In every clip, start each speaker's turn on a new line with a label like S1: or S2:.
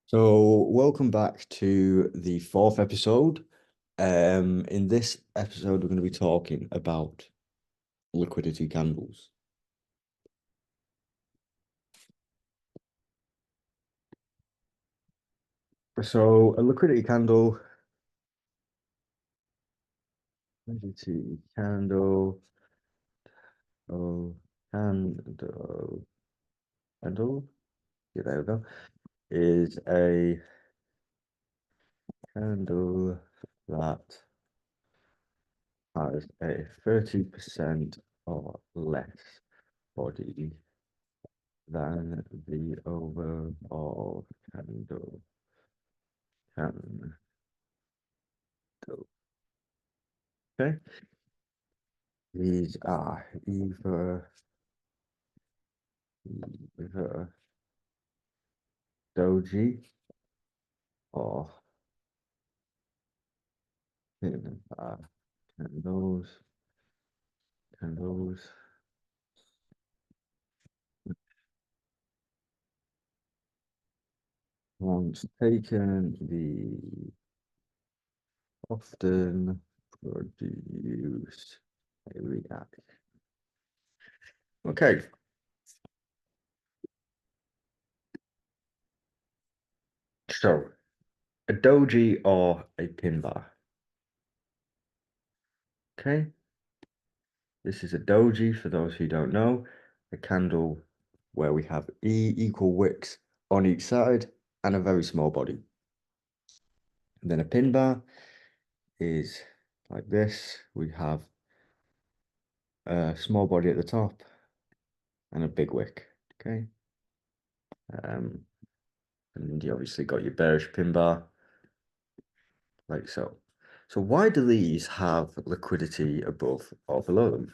S1: So, welcome back to the fourth episode. In this episode, we're going to be talking about liquidity candles. So, a liquidity candle, oh, candle, yeah, there we go, is a candle that has a 30% or less body than the overall candle. Okay. These are either doji or uh, candles, candles. Once taken, the often produce a reaction. Okay, so a doji or a pin bar. Okay, this is a doji for those who don't know, a candle where we have equal wicks on each side and a very small body. And then a pin bar is like this. We have a small body at the top and a big wick. Okay. Um, and you obviously got your bearish pin bar, like so. So why do these have liquidity above or below them?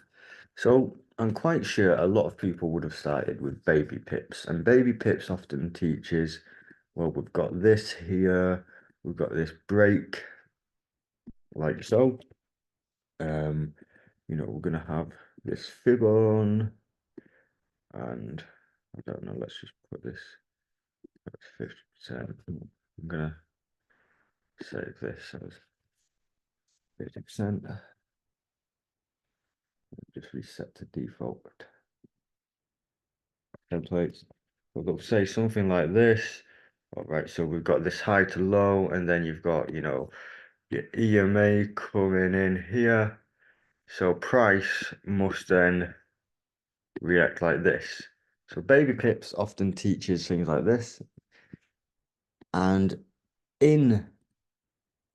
S1: So I'm quite sure a lot of people would have started with baby pips, and baby pips often teaches, well, we've got this here, we've got this break, like so. We're gonna have this fib on, and I don't know, let's just put this at 50%. I'm gonna save this as 50%. Just reset to default templates. So they'll say something like this. All right, so we've got this high to low, and then you've got, your EMA coming in here. So price must then react like this. So baby pips often teaches things like this. And in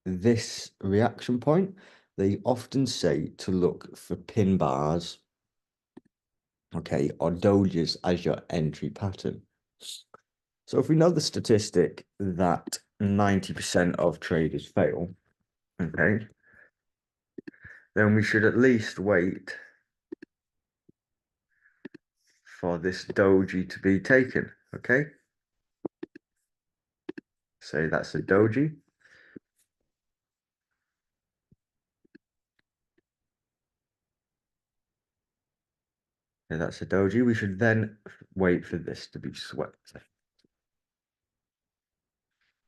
S1: this reaction point, they often say to look for pin bars, okay, or dojis as your entry pattern. So if we know the statistic that 90% of traders fail, okay, then we should at least wait for this doji to be taken, okay? Say that's a doji. Okay, that's a doji. We should then wait for this to be swept.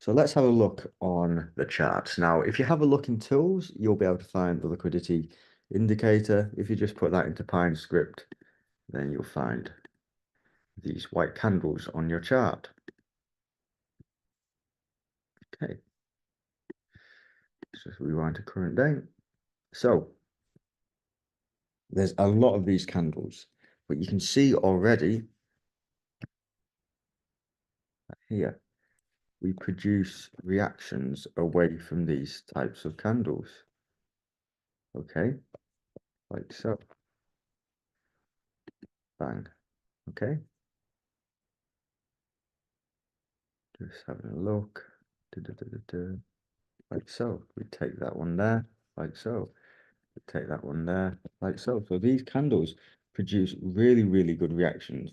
S1: So let's have a look on the charts. Now, if you have a look in tools, you'll be able to find the liquidity indicator. If you just put that into Pine script, then you'll find these white candles on your chart. Okay, let's just rewind to current day. So there's a lot of these candles, but you can see already here, we produce reactions away from these types of candles. Okay, like so. Bang. Okay. Just having a look. Like so. We take that one there, like so. We take that one there, like so. So these candles produce really, really good reactions.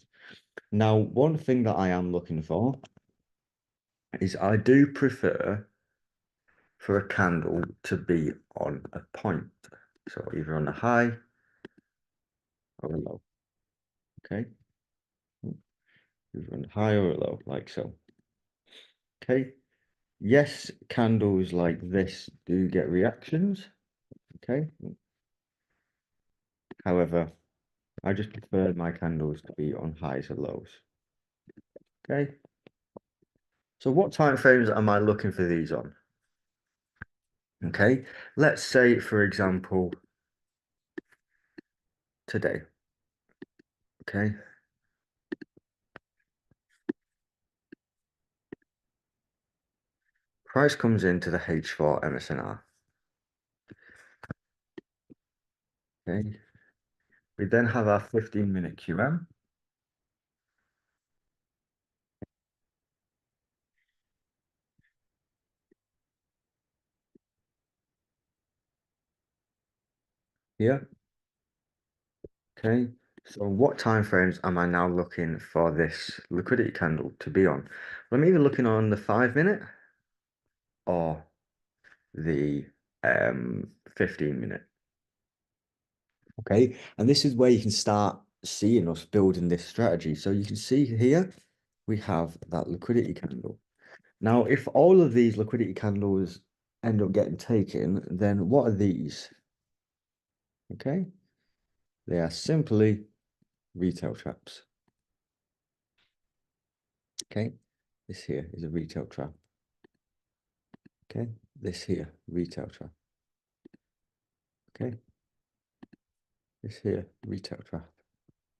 S1: Now, one thing that I am looking for is I do prefer for a candle to be on a point. So either on a high or a low. Okay. Either on high or low, like so. Okay. Yes, candles like this do get reactions. Okay. However, I just prefer my candles to be on highs or lows. Okay. So what time frames am I looking for these on? Okay. Let's say, for example, today. Okay. Price comes into the H4 MSNR. Okay. We then have our 15-minute QM. Here. Okay. So what time frames am I now looking for this liquidity candle to be on? Well, I'm either looking on the 5-minute or the 15-minute. Okay, and this is where you can start seeing us building this strategy. So you can see here we have that liquidity candle. Now, if all of these liquidity candles end up getting taken, then what are these? Okay, they are simply retail traps. Okay, this here is a retail trap. Okay, this here, retail trap. Okay, this here, retail trap.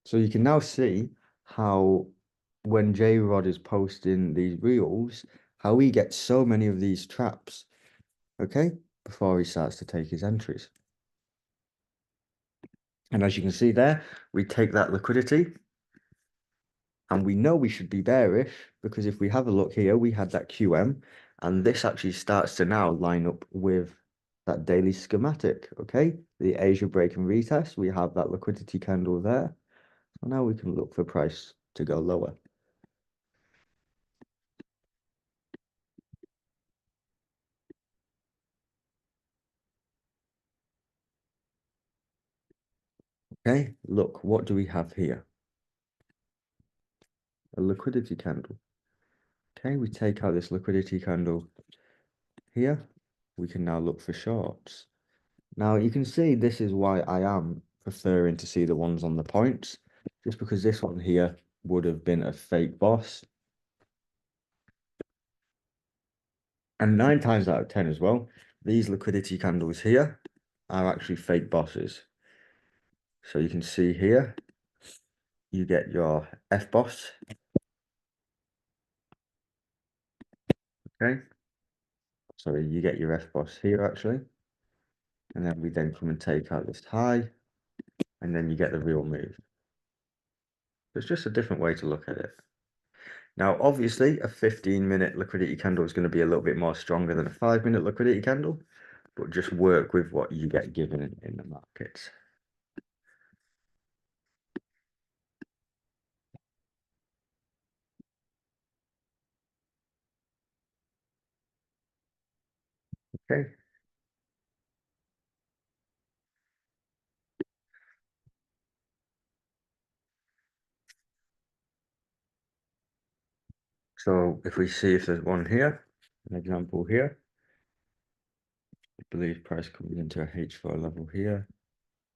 S1: So you can now see how when J-Rod is posting these reels, how he gets so many of these traps, okay, before he starts to take his entries. And as you can see there, we take that liquidity and we know we should be bearish because if we have a look here, we had that QM and this actually starts to now line up with that daily schematic, okay? The Asia break and retest, we have that liquidity candle there. So now we can look for price to go lower. Okay, look, what do we have here? A liquidity candle. Okay, we take out this liquidity candle here. We can now look for shorts. Now you can see this is why I am preferring to see the ones on the points, just because this one here would have been a fake boss. And 9 times out of 10 as well, these liquidity candles here are actually fake bosses. So you can see here, you get your F boss. Okay. Sorry, you get your F boss here actually. And then we then come and take out this high, and then you get the real move. It's just a different way to look at it. Now, obviously, a 15-minute liquidity candle is going to be a little bit more stronger than a 5-minute liquidity candle, but just work with what you get given in the markets. Okay. So if we see if there's one here, an example here, I believe price comes into a H4 level here.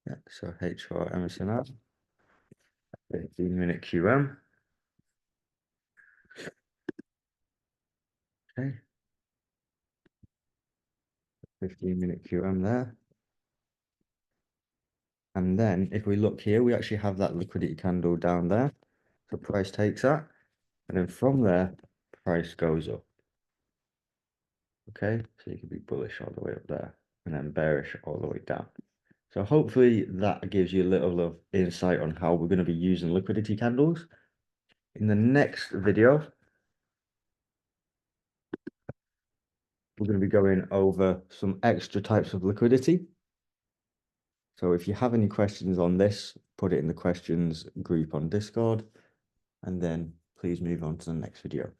S1: Yeah, so H4 MSNR, 15-minute QM. Okay. 15-minute QM there. And then if we look here, we actually have that liquidity candle down there. So price takes that. And then from there, price goes up. Okay, so you can be bullish all the way up there and then bearish all the way down. So hopefully that gives you a little of insight on how we're going to be using liquidity candles. In the next video, we're going to be going over some extra types of liquidity. So if you have any questions on this, put it in the questions group on Discord, and then please move on to the next video.